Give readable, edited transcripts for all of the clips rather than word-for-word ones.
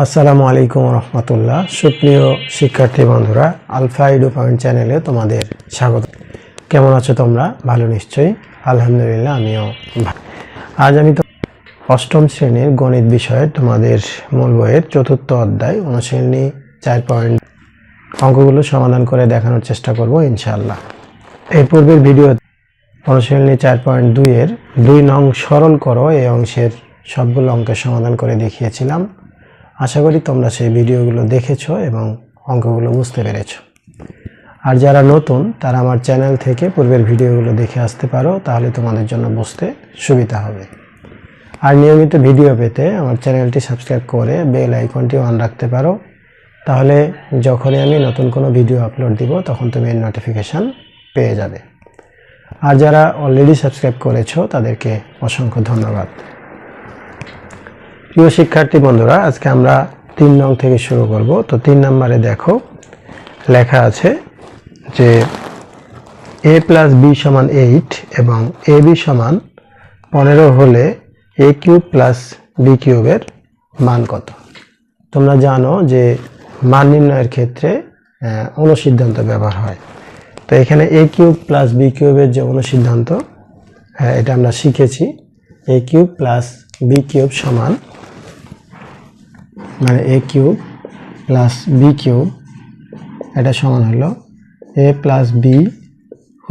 আসসালামু আলাইকুম রহমতুল্লাহ। সুপ্রিয় শিক্ষার্থী বন্ধুরা, আলফা এডু পয়েন্ট চ্যানেলে তোমাদের স্বাগত। কেমন আছো তোমরা? ভালো নিশ্চয়ই। আলহামদুলিল্লাহ, আমিও ভালো। আজ আমি অষ্টম শ্রেণীর গণিত বিষয়ে তোমাদের মূল বইয়ের চতুর্থ অধ্যায় অনুশীলনী 4 পয়েন্ট অঙ্কগুলো সমাধান করে দেখানোর চেষ্টা করব ইনশাআল্লাহ। এই পূর্বের ভিডিও অনুশীলনী 4.2 এর 2 নং সরল করো এই অংশের সবগুলো অঙ্কের সমাধান করে দেখিয়েছিলাম। আশা করি তোমরা সেই ভিডিওগুলো দেখেছো এবং অঙ্কগুলো বুঝতে পেরেছো। আর যারা নতুন তারা আমার চ্যানেল থেকে পূর্বের ভিডিওগুলো দেখে আসতে পারো, তাহলে তোমাদের জন্য বুঝতে সুবিধা হবে। আর নিয়মিত ভিডিও পেতে আমার চ্যানেলটি সাবস্ক্রাইব করে বেল আইকনটি অন রাখতে পারো, তাহলে যখনই আমি নতুন কোনো ভিডিও আপলোড দিব তখন তুমি এর নোটিফিকেশান পেয়ে যাবে। আর যারা অলরেডি সাবস্ক্রাইব করেছো তাদেরকে অসংখ্য ধন্যবাদ। প্রিয় শিক্ষার্থী বন্ধুরা, আজকে আমরা 3 নং থেকে শুরু করব। তো 3 নম্বরে দেখো লেখা আছে যে a + b = 8 এবং ab = 15 হলে a³ + b³ এর মান কত? তোমরা জানো যে মান নির্ণয়ের ক্ষেত্রে অনুসিদ্ধান্ত ব্যবহার হয়। তো এখানে a³ + b³ এর যে অনুসিদ্ধান্ত, এটা আমরা শিখেছি। a³ + b³ সমান, মানে a³ + b³ এটা সমান হলো a + b³ -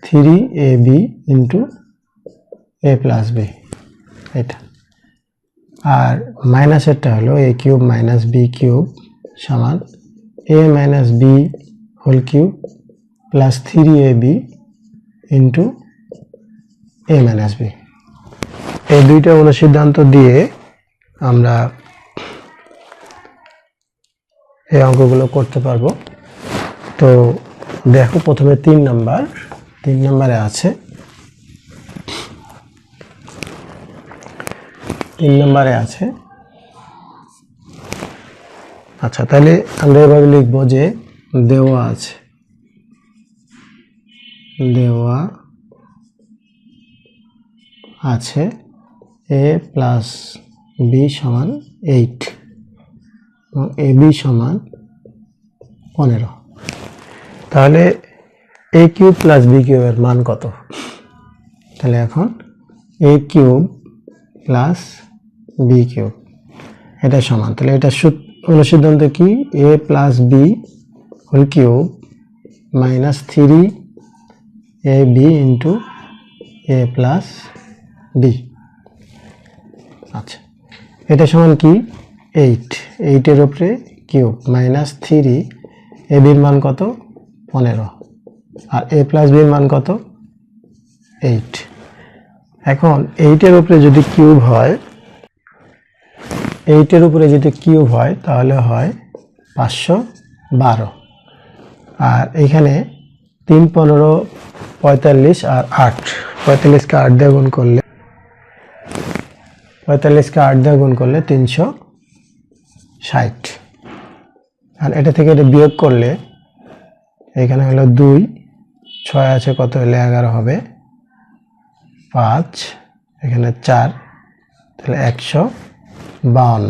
3ab * a + b, এটা। আর মাইনাসেরটা হলো a³ - b³ সমান a - b³ + 3ab * a - b। এই দুইটা অনুসিদ্ধান্ত দিয়ে আমরা এই অঙ্কগুলো করতে পারবো। তো দেখো প্রথমে 3 নম্বরে আছে, 3 নম্বরে আছে। আচ্ছা, তাহলে আমরা এভাবে লিখবো যে দেওয়া আছে, a + b = 8 এবং ab = 15। তাহলে a³ + b³ এর মান কত? তাহলে এখন a³ + b³ এটা সমান, তাহলে এটা অনুসিদ্ধান্ত কি? a + b³ - 3ab * a + b। আচ্ছা, এটা সমান কি? 8 এর উপরে কিউব মাইনাস 3, ab এর মান কত? 15, আর a + b এর মান কত? 8। এখন 8 এর উপরে যদি কিউব হয়, 8 এর উপরে যদি কিউব হয় তাহলে হয় 512। আর এখানে 3, 15, 45 আর 8, 45কে 8 দিয়ে গুণ করলে 360। আর এটা থেকে এটা বিয়োগ করলে এখানে হলো 2, 6 আছে, কত হলে 11 হবে, 5, এখানে 4, তাহলে 152।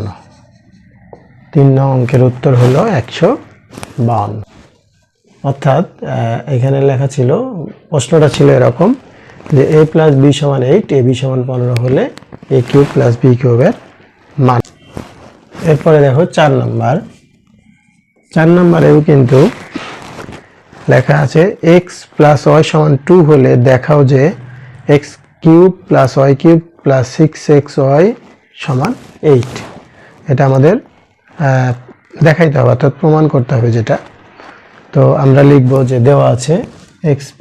3 নং অঙ্কের উত্তর হলো 152। অর্থাৎ এখানে লেখা ছিল, প্রশ্নটা ছিল এরকম যে a + b = 8, ab = 15 হলে a³ + b³ এর মান। এরপরে দেখো 4 নম্বরেও কিন্তু লেখা আছে x + y = 2 হলে দেখাও যে x³ + y³ + 6xy = 8। এটা আমাদের দেখাইতে হবে, অর্থাৎ প্রমাণ করতে হবে যেটা। তো আমরা লিখব যে দেওয়া আছে x +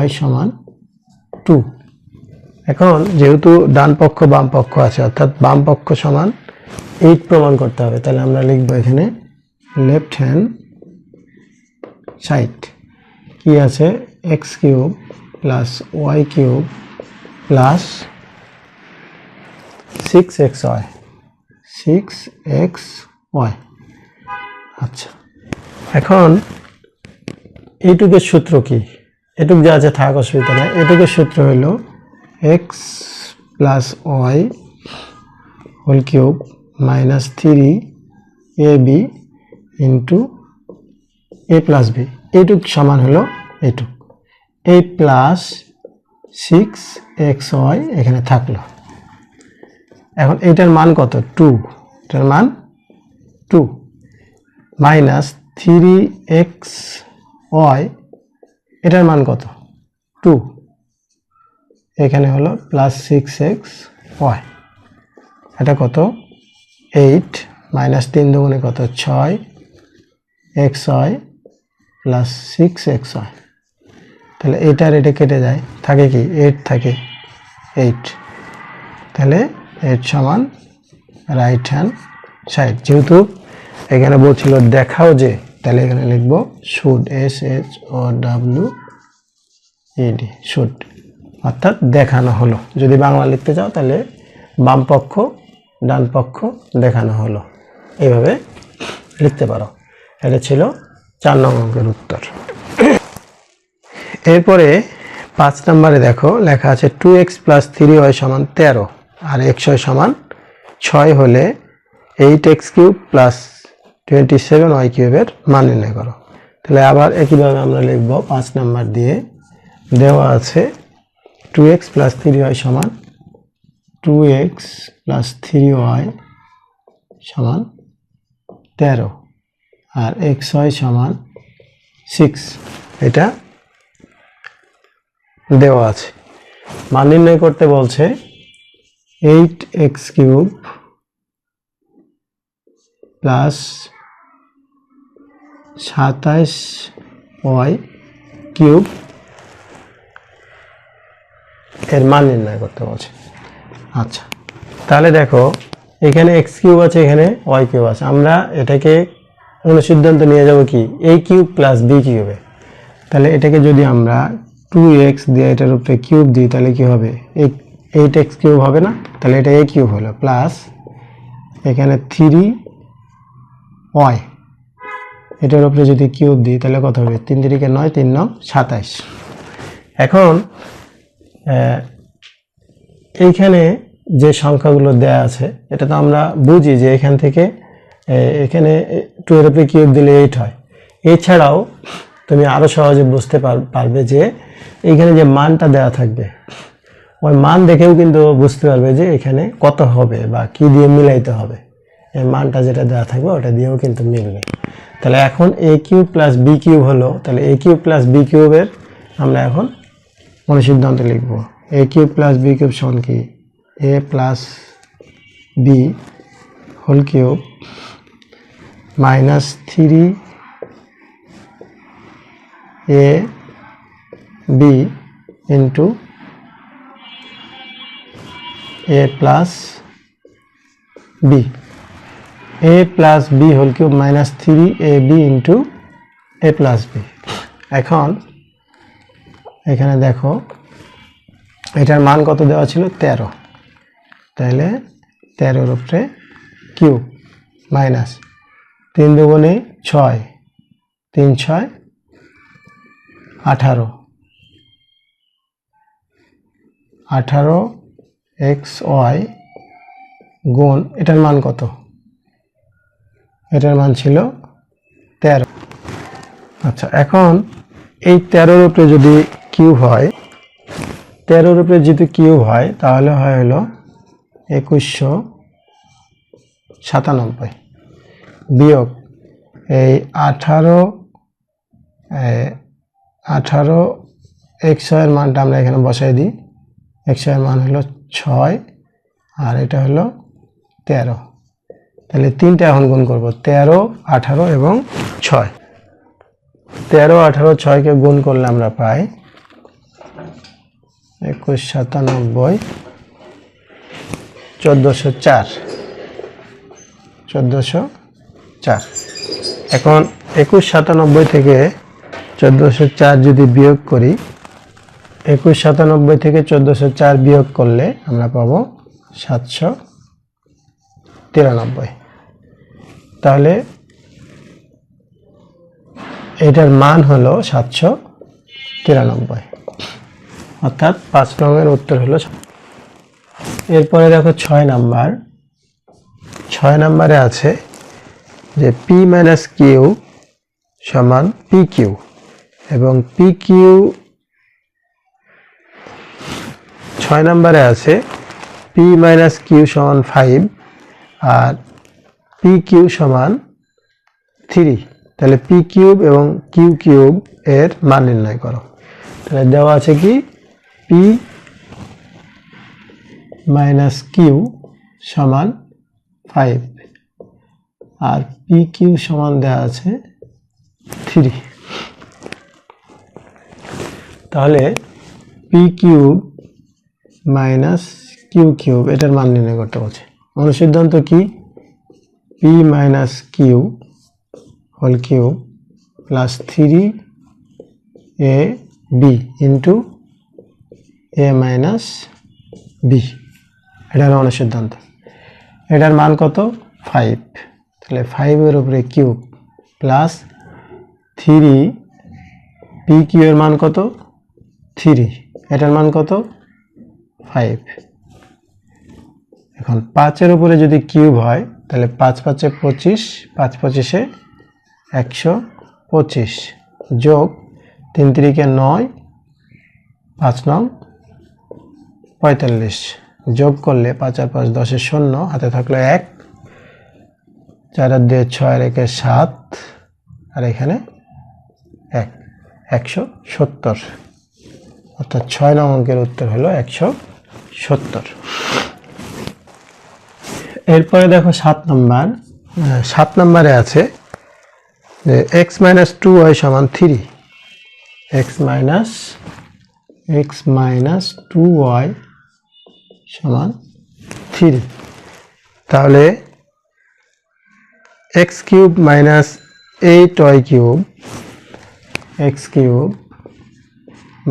y = 2। এখন যেহেতু ডান পক্ষ বাম পক্ষ আছে, অর্থাৎ বাম পক্ষ সমান 8 প্রমাণ করতে হবে, তাহলে আমরা লিখব এখানে লেফট হ্যান্ড সাইড কি আছে? x³ + y³ + 6xy। আচ্ছা, এখন এইটুকের সূত্র কি? এটুক যা আছে থাক, অসুবিধা নাই। এটুকের সূত্র হলো x plus Y whole cube minus 3ab into A plus B, এইটুক সমান হলো এইটুক, এই প্লাস 6xy এখানে থাকলো। এখন এটার মান কত? 2, এটার মান 2 মাইনাস 3xy এটার মান কত? 2, এখানে হলো প্লাস 6xy, এটা কত? 8 মাইনাস 3 দুগুণে কত? 6xy প্লাস 6xy, তাহলে এইটার এটা কেটে যায়, থাকে কি 8 থাকে 8, তাহলে 8 সমান রাইট হ্যান্ড সাইড। যেহেতু এখানে বলছিল দেখাও যে, তাহলে এখানে লিখব শুড, SHOWED, শুড, অর্থাৎ দেখানো হলো। যদি বাংলা লিখতে চাও তাহলে বাম পক্ষ ডান পক্ষ দেখানো হলো, এইভাবে লিখতে পারো। এটা ছিল 4 নং অঙ্কের উত্তর। এরপরে 5 নম্বরে দেখো লেখা আছে 2x প্লাস 3y সমান 13 আর xy সমান 6 হলে 8x কিউব প্লাস 27y কিউবের মান নির্ণয় করো। তাহলে আবার একইভাবে আমরা লিখব 5 নম্বর দিয়ে, দেওয়া আছে 2x প্লাস 3y সমান 2x প্লাস 3y সমান 13 আর xy সমান 6, এটা দেওয়া আছে। মান নির্ণয় করতে বলছে 8x cube plus 27y cube এর মান নির্ণয় করতে বলছে। আচ্ছা, তাহলে দেখো এখানে x কিউব আছে, এখানে y কিউব আছে, আমরা এটাকে সিদ্ধান্ত নিয়ে যাব কি a কিউব প্লাস b কিউবে। তাহলে এটাকে যদি আমরা 2x দিয়ে এটার উপরে কিউব দিই তাহলে কি হবে? 8x কিউব হবে না? তাহলে এটা a কিউব হলো প্লাস এখানে 3y এটার উপরে যদি কিউব দিই তাহলে কত হবে? 3 3 9, 3 9 27। এখন এইখানে যে সংখ্যাগুলো দেয়া আছে এটা তো আমরা বুঝি যে এখান থেকে এখানে 2 এর উপরে কিউব দিলে 8 হয়। এছাড়াও তুমি আরো সহজে বুঝতে পারবে যে এইখানে যে মানটা দেয়া থাকবে ওই মান দেখেও কিন্তু বুঝতে পারবে যে এখানে কত হবে বা কি দিয়ে মিলাইতে হবে। এই মানটা যেটা দেয়া থাকবে ওটা দিয়েও কিন্তু মিলবে। তাহলে এখন a cube plus b cube হলো, তাহলে a কিউব প্লাস b কিউবের আমরা এখন অনুসিদ্ধান্ত লিখব। a cube plus b cube সমান কি? a plus b whole cube minus 3ab into a plus b, a plus b whole cube minus 3ab into a plus b। এখন এখানে দেখো এটার মান কত দেওয়া ছিল? 13, তাহলে 13 উপরে কিউব মাইনাস 3 দুগুণে 6, 3 6 18, 18xy গুণ এটার মান কত? এটার মান ছিল 13। আচ্ছা, এখন এই 13 উপরে যদি কিউব হয়, 13 উপরে যদি কিউব হয় তাহলে হয় হলো 2197 বিয়োগ এই 18 xy এর মানটা আমরা এখানে বসাই দিই। xy এর মান হলো 6 আর এটা হলো 13, তাহলে তিনটা এখন গুণ করব, 13 18 এবং 6। 13 18 6 কে গুণ করলে আমরা পাই 2197 1404। এখন 2197 থেকে 1404 যদি বিয়োগ করি, 2197 থেকে 1404 বিয়োগ করলে আমরা পাবো 793। তাহলে এটার মান হলো 793, অর্থাৎ 5 নম্বরের উত্তর হলো এরপরে দেখো 6 নাম্বার। 6 নাম্বারে আছে যে পি মাইনাস কিউ সমান পি কিউ, এবং পি কিউ 6 নাম্বারে আছে পি মাইনাস কিউ সমান 5 আর পি কিউ সমান 3। তাহলে পি কিউব এবং কিউ কিউব এর মান নির্ণয় করো। তাহলে দেওয়া আছে কি পি মাইনাস কিউ সমান 5 আর পি কিউ সমান দেওয়া আছে 3। তাহলে P cube minus Q cube এটার মান নির্ণয় করতে বলছে। অনুসিদ্ধান্ত কি? P minus Q whole cube plus 3 A B into A minus B, এটার অনুসিদ্ধান্ত। এটার মান কত? 5। তাহলে 5 এর উপরে কিউব প্লাস 3 পি কিউ এর মান কত? 3, এটার মান কত? 5। এখন 5 এর উপরে যদি কিউব হয় তাহলে 5 5 এ 25, 5 25 এ 125 যোগ 3 3 কে 9, 5 9 45 যোগ করলে 5 আর 5 10 এ 0, হাতে থাকলো 1, 4 আর 2 6 আর 1 7 আর এখানে 1, 170। অর্থাৎ 6 নং অঙ্কের উত্তর হলো 170। এরপরে দেখো 7 নাম্বার। 7 নাম্বারে আছে যে x মাইনাস 2y সমান 3, x মাইনাস 2y সমান 3। তাহলে x cube minus 8y cube, x cube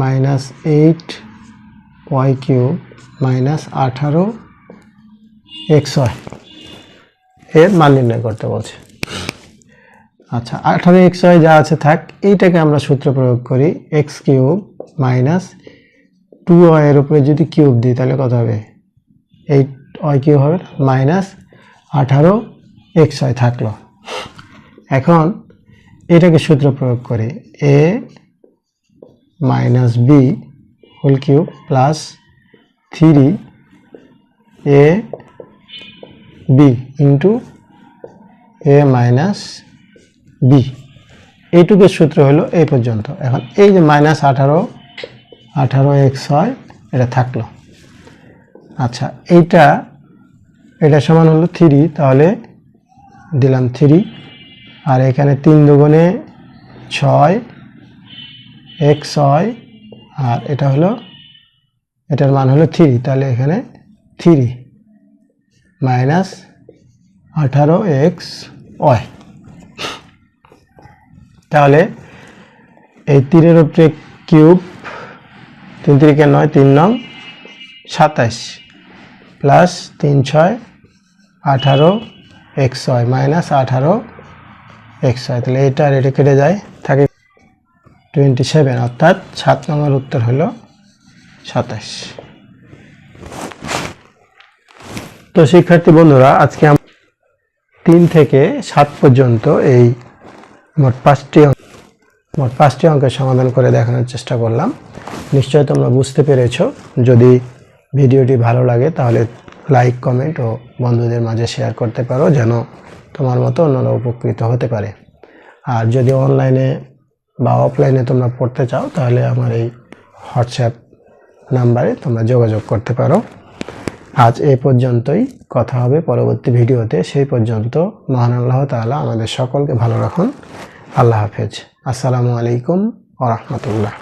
minus 8y cube minus 18xy এর মান নির্ণয় করতে বলছে। আচ্ছা, 18xy যা আছে থাক, এইটাকে আমরা সূত্র প্রয়োগ করি। x কিউব মাইনাস 2y এর উপরে যদি কিউব দিই তাহলে কত হবে? 8y কিউব হবে মাইনাস 18xy থাকলো। এখন এটাকে সূত্র প্রয়োগ করি, a minus b whole cube plus 3ab into a minus b। এইটুকুর সূত্র হলো এই পর্যন্ত। এখন এই যে মাইনাস 18xy এটা থাকলো। আচ্ছা, এটা সমান হলো 3, তাহলে দিলাম 3 আর এখানে 3 দুগুণে 6 xy আর এটা হলো, এটার মান হলো 3, তাহলে এখানে 3 মাইনাস 18xy। তাহলে এই 3 এর উপরে কিউব, 3 3 কে 9, 3 9 27 প্লাস 3 6 18xy মাইনাস 18xy। তাহলে এটা আর এটা কেটে যায়, থাকে 27। অর্থাৎ 7 নম্বর উত্তর হলো 27। তো শিক্ষার্থী বন্ধুরা, আজকে আমরা 3 থেকে 7 পর্যন্ত এই মোট 5টি অঙ্কের সমাধান করে দেখানোর চেষ্টা করলাম। নিশ্চয়ই তোমরা বুঝতে পেরেছো। যদি ভিডিওটি ভালো লাগে তাহলে লাইক, কমেন্ট ও বন্ধুদের মাঝে শেয়ার করতে পারো, যেন তোমার মতো অন্যরা উপকৃত হতে পারে। আর যদি অনলাইনে বা অফলাইনে তোমরা পড়তে চাও তাহলে আমার এই হোয়াটসঅ্যাপ নাম্বারে তোমরা যোগাযোগ করতে পারো। আজ এই পর্যন্তই, কথা হবে পরবর্তী ভিডিওতে। সেই পর্যন্ত মহান আল্লাহ তাআলা আমাদের সকলকে ভালো রাখুন। আল্লাহ হাফেজ। আসসালামু আলাইকুম ওয়া রাহমাতুল্লাহ।